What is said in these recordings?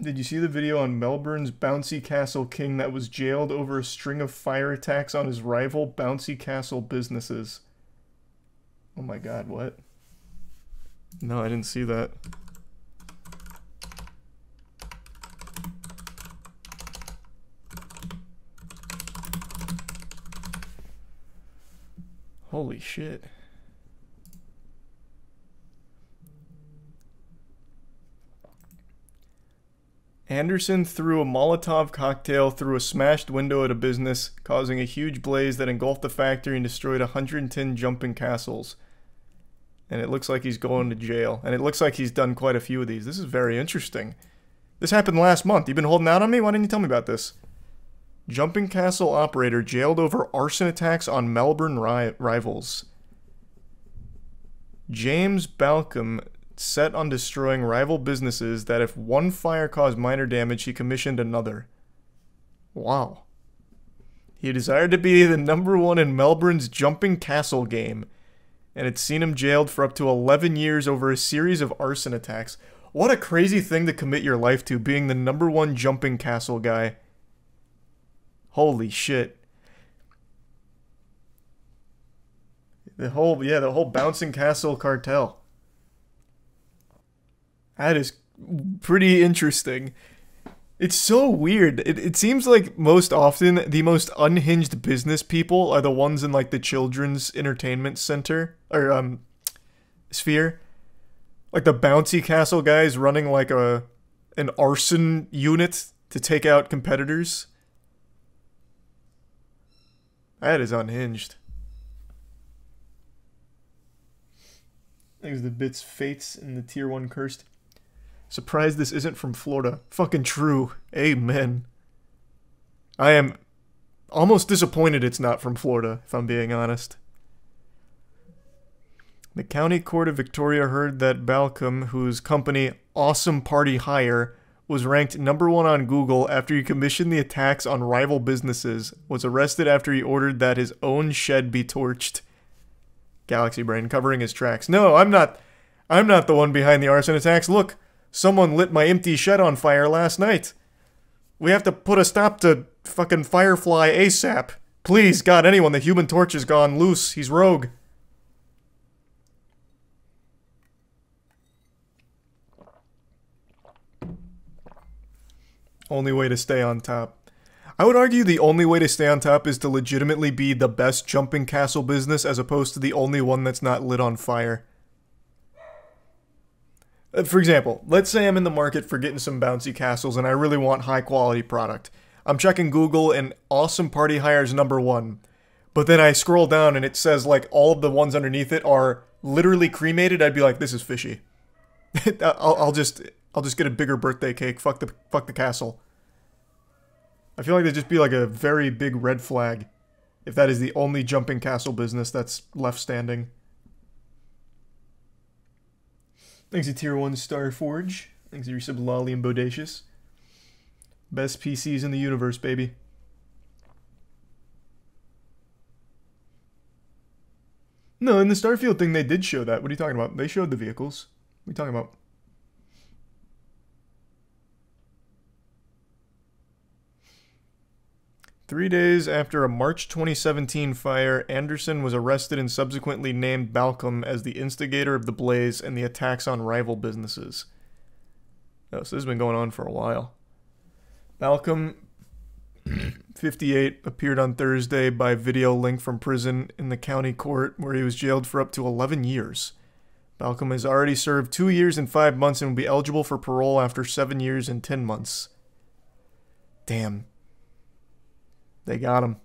Did you see the video on Melbourne's Bouncy Castle King that was jailed over a string of fire attacks on his rival Bouncy Castle businesses? Oh my god, what? No, I didn't see that. Holy shit. Anderson threw a Molotov cocktail through a smashed window at a business, causing a huge blaze that engulfed the factory and destroyed 110 jumping castles. And it looks like he's going to jail. And it looks like he's done quite a few of these. This is very interesting. This happened last month. You've been holding out on me? Why didn't you tell me about this? Jumping castle operator jailed over arson attacks on Melbourne rivals. James Balcom set on destroying rival businesses that if one fire caused minor damage, he commissioned another. Wow. He desired to be the #1 in Melbourne's jumping castle game, and had seen him jailed for up to 11 years over a series of arson attacks. What a crazy thing to commit your life to, being the #1 jumping castle guy. Holy shit. The whole bouncing castle cartel. That is pretty interesting. It's so weird. It seems like most often the most unhinged business people are the ones in like the children's entertainment center or sphere. Like the bouncy castle guys running like an arson unit to take out competitors. That is unhinged. There's the bits fates in the tier 1 cursed. Surprised this isn't from Florida. Fucking true. Amen. I am almost disappointed it's not from Florida, if I'm being honest. The County Court of Victoria heard that Balcom, whose company Awesome Party Hire was ranked #1 on Google after he commissioned the attacks on rival businesses, was arrested after he ordered that his own shed be torched. Galaxy Brain covering his tracks. No, I'm not the one behind the arson attacks. Look, someone lit my empty shed on fire last night. We have to put a stop to fucking Firefly ASAP. Please, God, anyone, the Human Torch has gone loose. He's rogue. Only way to stay on top. I would argue the only way to stay on top is to legitimately be the best jumping castle business as opposed to the only one that's not lit on fire. For example, let's say I'm in the market for getting some bouncy castles and I really want high quality product. I'm checking Google and Awesome Party Hire is #1. But then I scroll down and it says like all of the ones underneath it are literally cremated. I'd be like, this is fishy. I'll just get a bigger birthday cake. Fuck the castle. I feel like there'd just be like a very big red flag if that is the only jumping castle business that's left standing. Thanks to Tier 1 Starforge. Thanks to resub Lolly and Bodacious. Best PCs in the universe, baby. No, in the Starfield thing they did show that. What are you talking about? They showed the vehicles. What are you talking about? Three days after a March 2017 fire, Anderson was arrested and subsequently named Balcom as the instigator of the blaze and the attacks on rival businesses. Oh, so this has been going on for a while. Balcom, 58, appeared on Thursday by video link from prison in the county court where he was jailed for up to 11 years. Balcom has already served 2 years and 5 months and will be eligible for parole after 7 years and 10 months. Damn. They got him.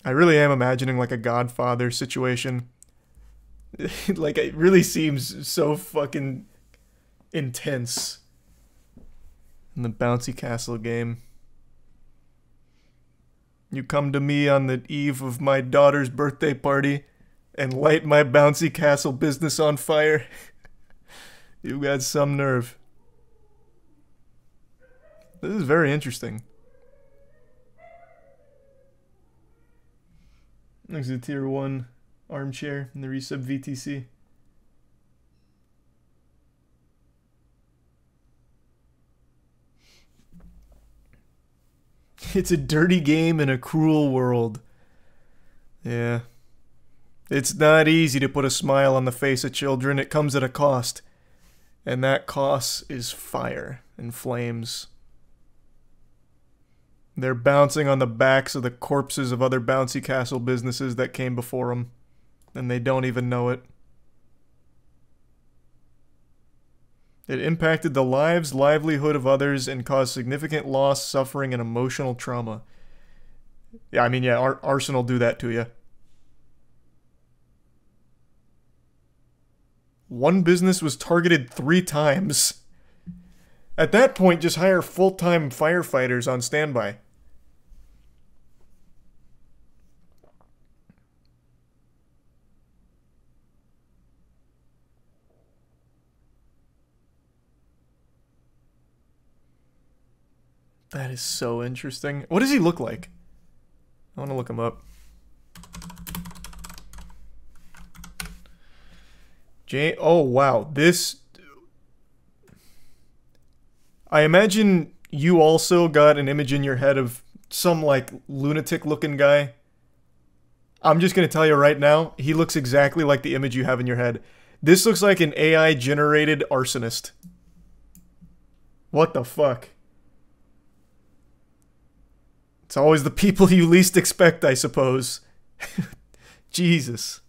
I really am imagining like a Godfather situation. Like it really seems so fucking intense in the bouncy castle game. You come to me on the eve of my daughter's birthday party and light my bouncy castle business on fire. You got some nerve. This is very interesting. Next to Tier 1 Armchair in the resub VTC. It's a dirty game in a cruel world. Yeah. It's not easy to put a smile on the face of children. It comes at a cost. And that cost is fire and flames. They're bouncing on the backs of the corpses of other bouncy castle businesses that came before them. And they don't even know it. It impacted the lives, livelihood of others and caused significant loss, suffering, and emotional trauma. Yeah, I mean, yeah, Arson will do that to you. One business was targeted 3 times. At that point, just hire full-time firefighters on standby. That is so interesting. What does he look like? I want to look him up. Oh, wow. This... I imagine you also got an image in your head of some, like, lunatic-looking guy. I'm just going to tell you right now, he looks exactly like the image you have in your head. This looks like an AI-generated arsonist. What the fuck? It's always the people you least expect, I suppose. Jesus.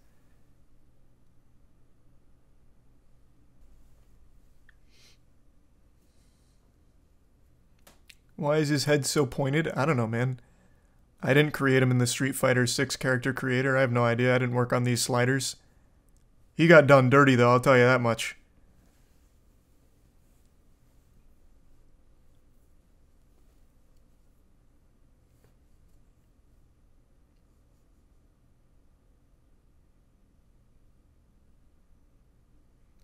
Why is his head so pointed? I don't know, man. I didn't create him in the Street Fighter 6 character creator. I have no idea. I didn't work on these sliders. He got done dirty, though, I'll tell you that much.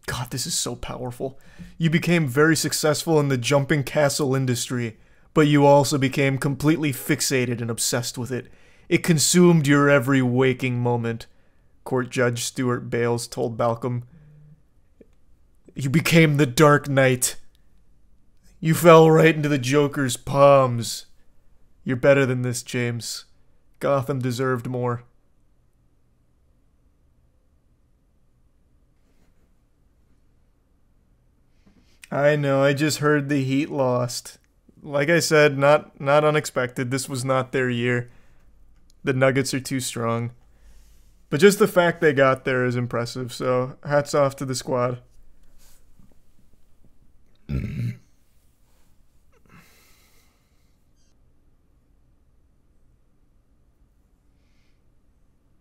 God, this is so powerful. You became very successful in the jumping castle industry, but you also became completely fixated and obsessed with it. It consumed your every waking moment, Court Judge Stuart Bales told Balcom. You became the Dark Knight. You fell right into the Joker's palms. You're better than this, James. Gotham deserved more. I know, I just heard the Heat lost. Like I said, not unexpected. This was not their year. The Nuggets are too strong. But just the fact they got there is impressive, so hats off to the squad.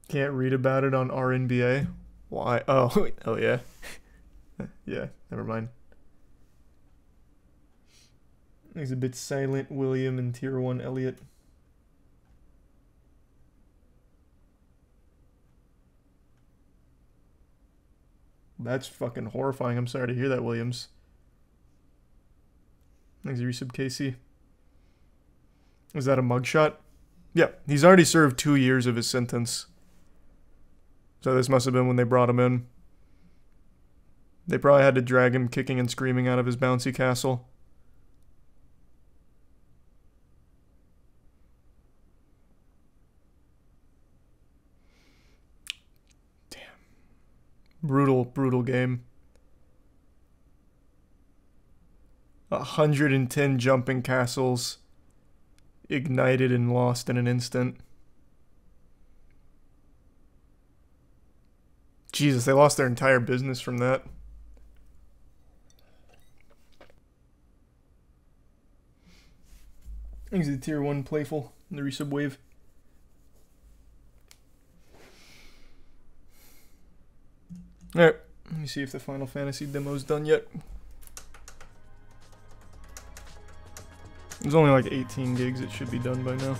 Can't read about it on RNBA? Why? Oh, oh yeah. Yeah, never mind. He's a bit silent, William and Tier 1 Elliot. That's fucking horrifying. I'm sorry to hear that, Williams. Thanks, Resub Casey. Is that a mugshot? Yeah, he's already served 2 years of his sentence. So this must have been when they brought him in. They probably had to drag him kicking and screaming out of his bouncy castle. Brutal, brutal game. 110 jumping castles ignited and lost in an instant. Jesus, they lost their entire business from that. Thanks to the Tier 1 Playful in the resub wave. Alright, let me see if the Final Fantasy demo's done yet. There's only like 18 gigs, it should be done by now.